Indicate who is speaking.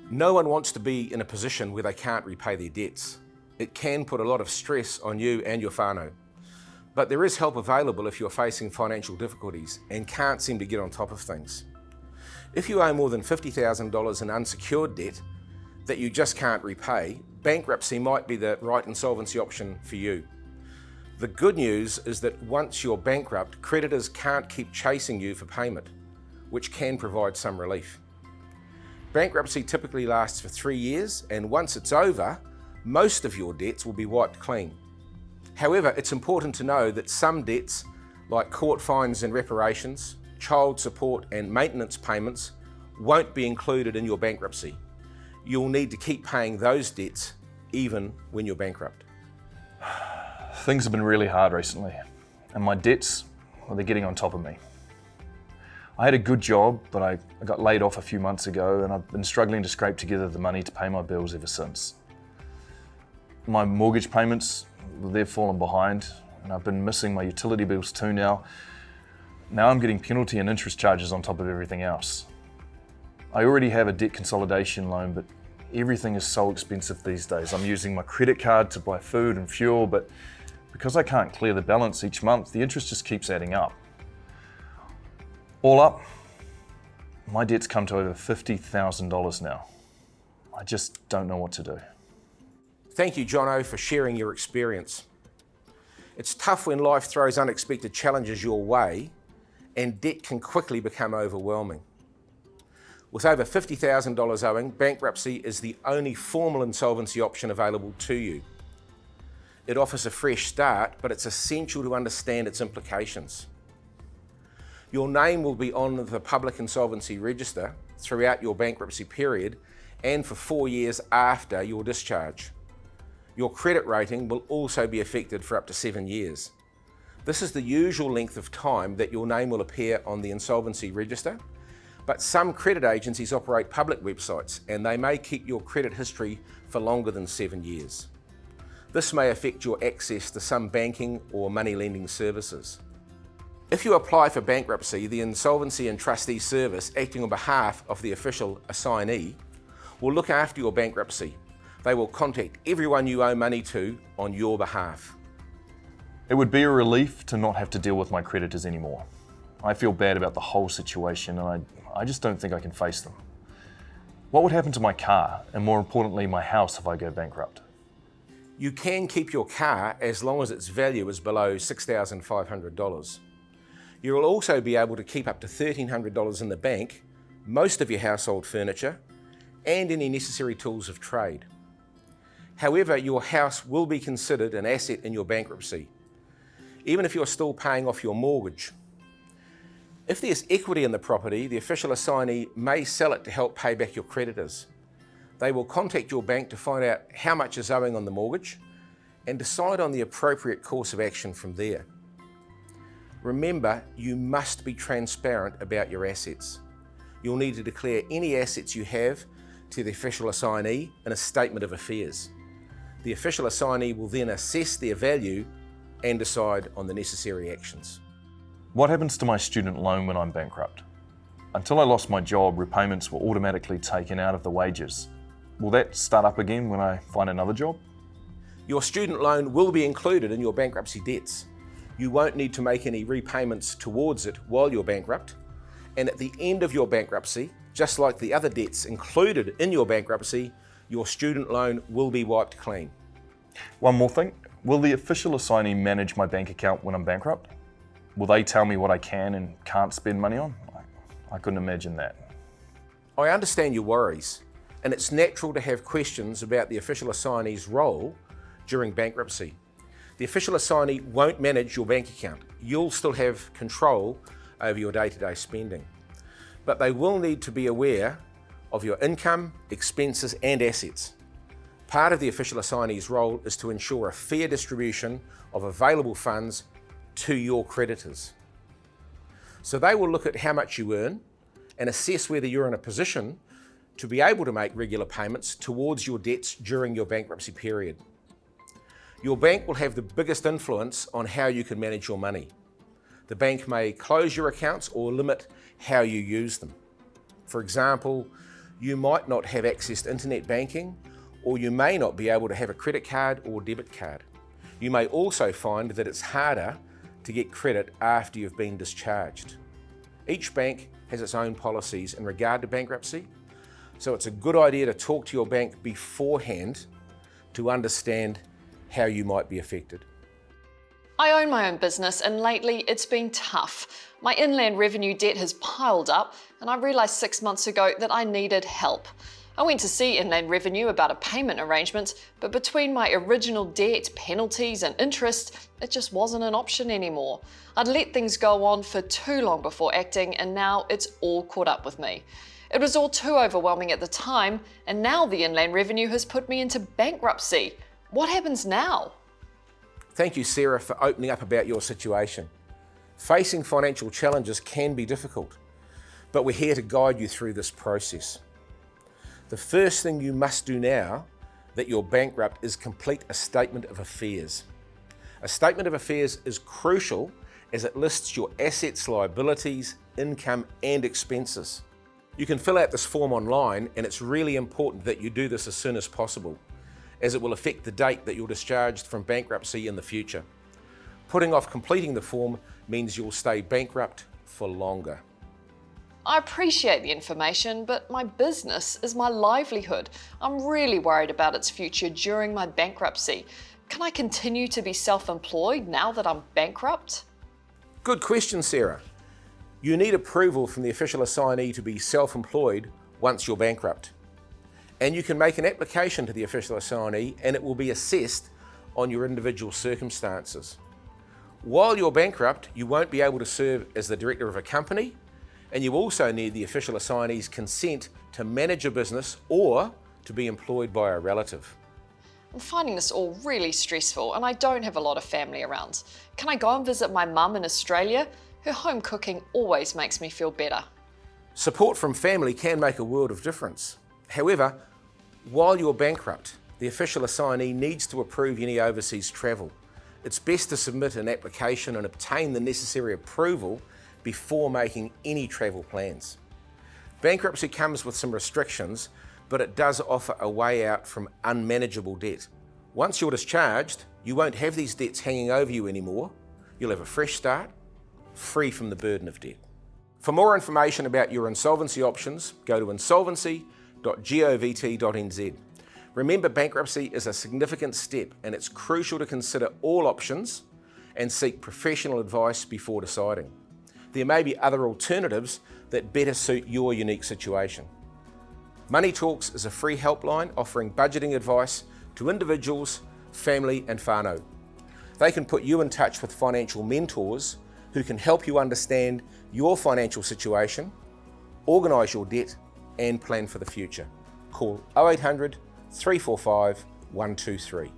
Speaker 1: No one wants to be in a position where they can't repay their debts. It can put a lot of stress on you and your whānau. But there is help available if you're facing financial difficulties and can't seem to get on top of things. If you owe more than $50,000 in unsecured debt that you just can't repay, bankruptcy might be the right insolvency option for you. The good news is that once you're bankrupt, creditors can't keep chasing you for payment, which can provide some relief. Bankruptcy typically lasts for 3 years, and once it's over, most of your debts will be wiped clean. However, it's important to know that some debts, like court fines and reparations, child support and maintenance payments, won't be included in your bankruptcy. You'll need to keep paying those debts even when you're bankrupt.
Speaker 2: Things have been really hard recently, and my debts, well, they're getting on top of me. I had a good job, but I got laid off a few months ago, and I've been struggling to scrape together the money to pay my bills ever since. My mortgage payments, well, they've fallen behind, and I've been missing my utility bills too now. Now I'm getting penalty and interest charges on top of everything else. I already have a debt consolidation loan, but everything is so expensive these days. I'm using my credit card to buy food and fuel, but because I can't clear the balance each month, the interest just keeps adding up. All up, my debt's come to over $50,000 now. I just don't know what to do.
Speaker 1: Thank you, Jono, for sharing your experience. It's tough when life throws unexpected challenges your way, and debt can quickly become overwhelming. With over $50,000 owing, bankruptcy is the only formal insolvency option available to you. It offers a fresh start, but it's essential to understand its implications. Your name will be on the Public Insolvency Register throughout your bankruptcy period and for 4 years after your discharge. Your credit rating will also be affected for up to 7 years. This is the usual length of time that your name will appear on the Insolvency Register, but some credit agencies operate public websites and they may keep your credit history for longer than 7 years. This may affect your access to some banking or money lending services. If you apply for bankruptcy, the Insolvency and Trustee Service, acting on behalf of the official assignee, will look after your bankruptcy. They will contact everyone you owe money to on your behalf.
Speaker 2: It would be a relief to not have to deal with my creditors anymore. I feel bad about the whole situation, and I just don't think I can face them. What would happen to my car, and more importantly, my house, if I go bankrupt?
Speaker 1: You can keep your car as long as its value is below $6,500. You will also be able to keep up to $1,300 in the bank, most of your household furniture, and any necessary tools of trade. However, your house will be considered an asset in your bankruptcy, even if you're still paying off your mortgage. If there's equity in the property, the official assignee may sell it to help pay back your creditors. They will contact your bank to find out how much is owing on the mortgage and decide on the appropriate course of action from there. Remember, you must be transparent about your assets. You'll need to declare any assets you have to the official assignee in a statement of affairs. The official assignee will then assess their value and decide on the necessary actions.
Speaker 2: What happens to my student loan when I'm bankrupt? Until I lost my job, repayments were automatically taken out of the wages. Will that start up again when I find another job?
Speaker 1: Your student loan will be included in your bankruptcy debts. You won't need to make any repayments towards it while you're bankrupt. And at the end of your bankruptcy, just like the other debts included in your bankruptcy, your student loan will be wiped clean.
Speaker 2: One more thing, will the official assignee manage my bank account when I'm bankrupt? Will they tell me what I can and can't spend money on? I couldn't imagine that.
Speaker 1: I understand your worries, and it's natural to have questions about the official assignee's role during bankruptcy. The official assignee won't manage your bank account. You'll still have control over your day-to-day spending, but they will need to be aware of your income, expenses, and assets. Part of the official assignee's role is to ensure a fair distribution of available funds to your creditors. So they will look at how much you earn and assess whether you're in a position to be able to make regular payments towards your debts during your bankruptcy period. Your bank will have the biggest influence on how you can manage your money. The bank may close your accounts or limit how you use them. For example, You might not have access to internet banking, or you may not be able to have a credit card or debit card. You may also find that it's harder to get credit after you've been discharged. Each bank has its own policies in regard to bankruptcy, so it's a good idea to talk to your bank beforehand to understand how you might be affected.
Speaker 3: I own my own business and lately it's been tough. My inland revenue debt has piled up and I realised 6 months ago that I needed help. I went to see Inland Revenue about a payment arrangement, but between my original debt, penalties and interest, it just wasn't an option anymore. I'd let things go on for too long before acting and now it's all caught up with me. It was all too overwhelming at the time and now the Inland Revenue has put me into bankruptcy. What happens now?
Speaker 1: Thank you, Sarah, for opening up about your situation. Facing financial challenges can be difficult, but we're here to guide you through this process. The first thing you must do now that you're bankrupt is complete a statement of affairs. A statement of affairs is crucial as it lists your assets, liabilities, income and expenses. You can fill out this form online and it's really important that you do this as soon as possible, as it will affect the date that you're discharged from bankruptcy in the future. Putting off completing the form means you'll stay bankrupt for longer.
Speaker 3: I appreciate the information, but my business is my livelihood. I'm really worried about its future during my bankruptcy. Can I continue to be self-employed now that I'm bankrupt?
Speaker 1: Good question, Sarah. You need approval from the official assignee to be self-employed once you're bankrupt. And you can make an application to the official assignee and it will be assessed on your individual circumstances. While you're bankrupt, you won't be able to serve as the director of a company, and you also need the official assignee's consent to manage a business or to be employed by a relative.
Speaker 3: I'm finding this all really stressful and I don't have a lot of family around. Can I go and visit my mum in Australia? Her home cooking always makes me feel better.
Speaker 1: Support from family can make a world of difference. However, while you're bankrupt, the official assignee needs to approve any overseas travel. It's best to submit an application and obtain the necessary approval before making any travel plans. Bankruptcy comes with some restrictions, but it does offer a way out from unmanageable debt. Once you're discharged, you won't have these debts hanging over you anymore. You'll have a fresh start, free from the burden of debt. For more information about your insolvency options, go to insolvency.govt.nz. Remember, bankruptcy is a significant step and it's crucial to consider all options and seek professional advice before deciding. There may be other alternatives that better suit your unique situation. Money Talks is a free helpline offering budgeting advice to individuals, family and whānau. They can put you in touch with financial mentors who can help you understand your financial situation, organise your debt and plan for the future. Call 0800 345 123.